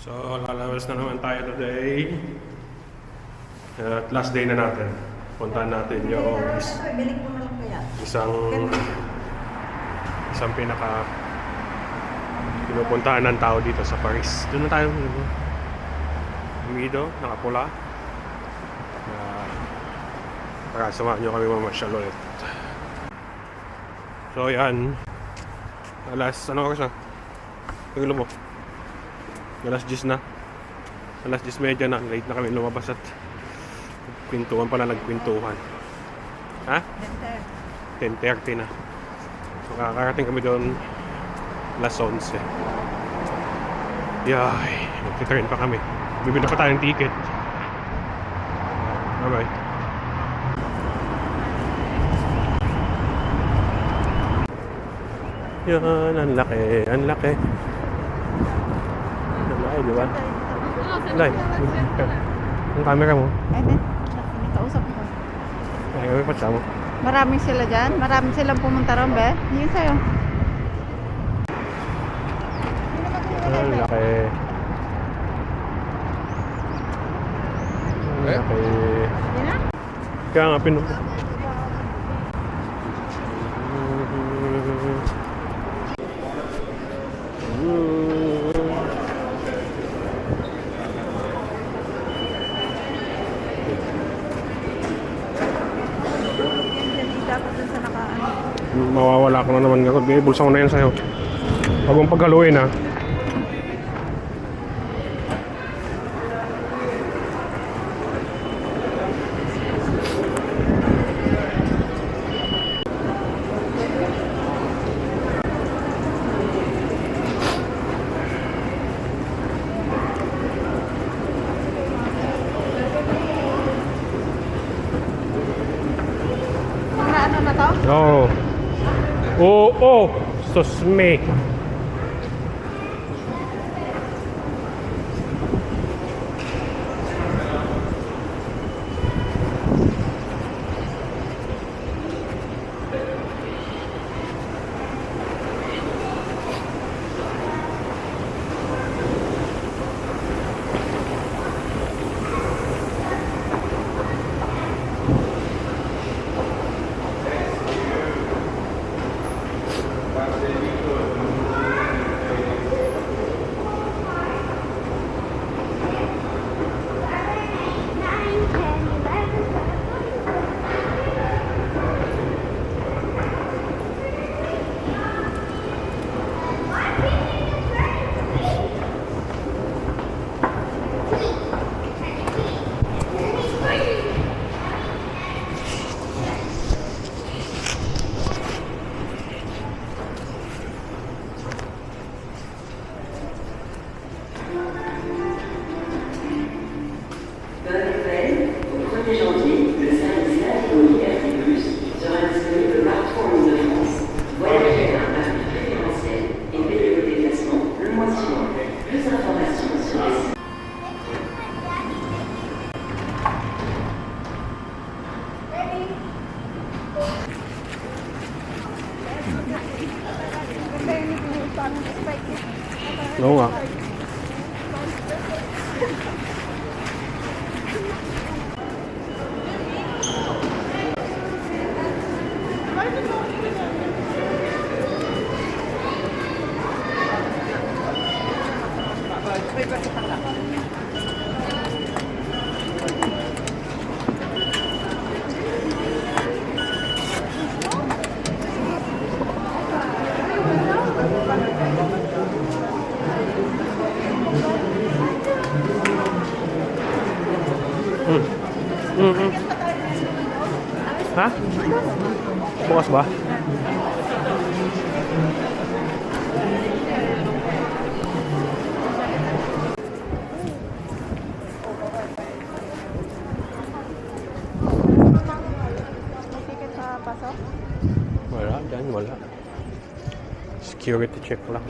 So, lalabas na naman tayo today. At last day na natin. Puntahan natin yung isang pinaka pinupuntahan ng tao dito sa Paris. Doon na tayo. Umido, nakapula. Para samahan nyo kami mamasyal ulit. So, yan. Ano oras na? Pagilo mo. Alas 10 na. Alas 10:30 na. Late na kami lumabas at kwentuhan pala, nagkwentuhan. Ha? 10:30 na. So, kakarating kami doon alas 11. Yay. Magti-train pa kami. Bibili pa tayong ticket. Bye-bye. Yan, ang laki. Ang laki. Ay, di ba? Dai. Ang camera mo. Ayun, kausap ko. Ay, kami pa mo. Maraming sila dyan. Maraming silang pumunta ron, be. Yun sa'yo. Ang laki. Ang laki. Yun na? Kaya nga, mawawala ko na naman nga. Bulsa ko na yan sa'yo. Huwag mong paghaluin, ha. Ano na to? Oo. Oo. Susme. Oo nga. Ha? Bukas ba? Ticket sa pasok? Wala, dyan wala. Security check lang.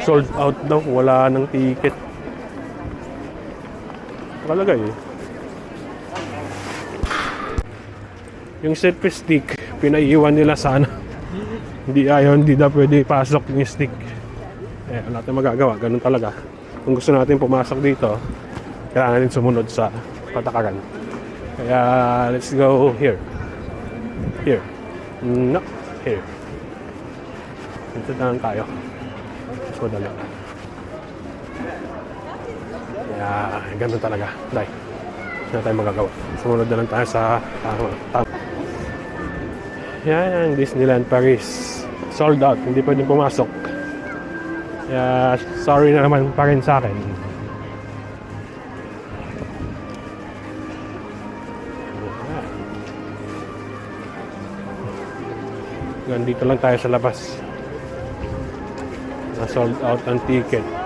Sold out daw, wala ng ticket. Nakalagay eh. Yung selfie stick, pinaiiwan nila sana. Hindi daw pwede pasok yung stick. Eh, wala tayong magagawa, ganun talaga. Kung gusto natin pumasok dito, kailangan natin sumunod sa patakaran. Kaya, let's go here. Here. No, here. Dito na lang tayo. Mas madali. Kaya, ganun talaga. Dahil, hindi na tayo magagawa. Sumunod na lang tayo sa tama. Yan ang Disneyland Paris. Sold out, hindi pwedeng pumasok. Kaya, sorry na naman pa rin sa akin. Nandito lang tayo sa labas. Na-sold out ang ticket. Oh.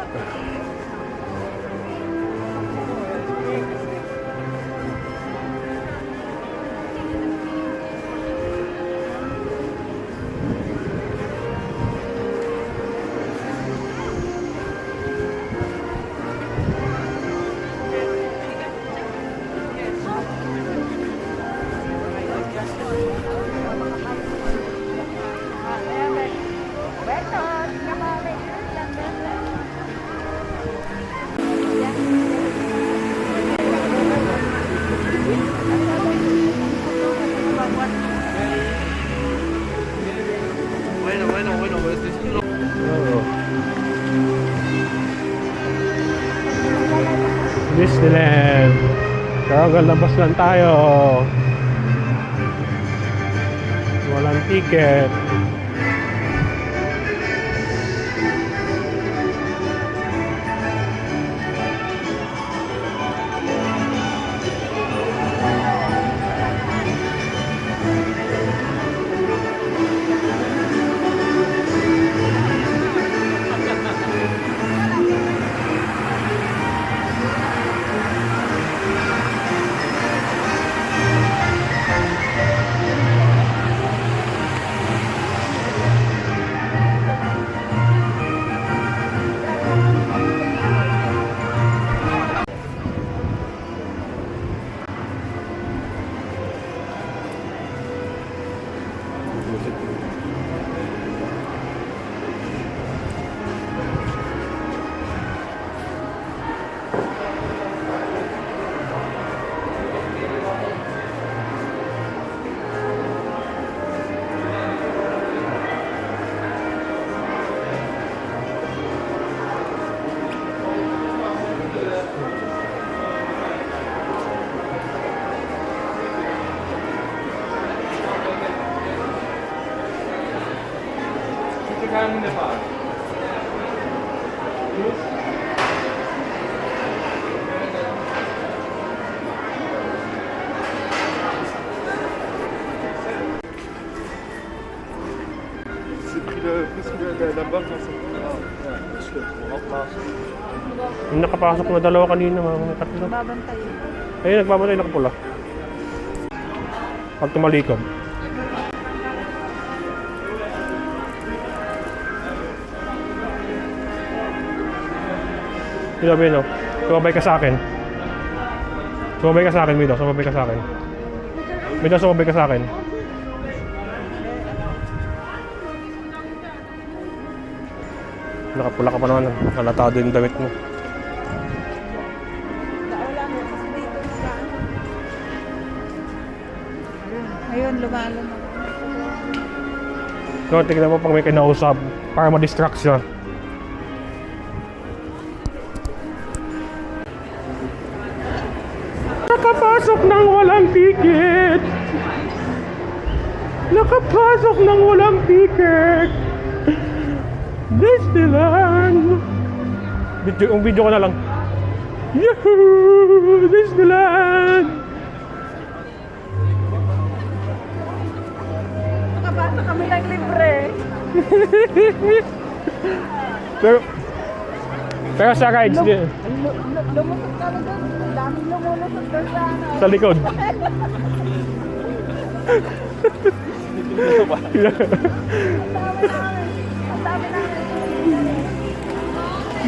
Disneyland. Kagalabas lang tayo. Walang ticket. C'est pris la barre dans cette... Yung nakapasok na dalawa kanina, mga tatlo. Babantayin. Ayun, nagbabantay nakapula. Pag tumalikod. Sabi no, sumabay ka sa akin. Sumabay ka sa akin, Mido. Sumabay ka sa akin. Mido, sumabay ka sa akin. Nakapula ka pa naman. Halatado yung damit mo. Ayun, lumalo na. So, tignan mo pag may kinausap para ma-distract siya. Nakapasok ng walang ticket! Nakapasok ng walang ticket! Disneyland! Video ko na lang. Yahoo! Disneyland! Nakabasa kami ng libre. pero sa rides din. Lumusot kami doon. Ang daming lumulusot doon sa ano. Sa likod. Ang dami namin.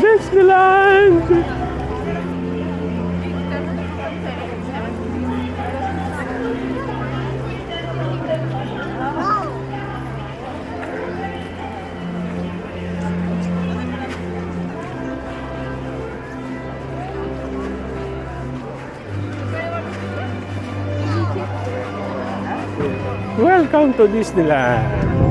Disneyland! Welcome to Disneyland!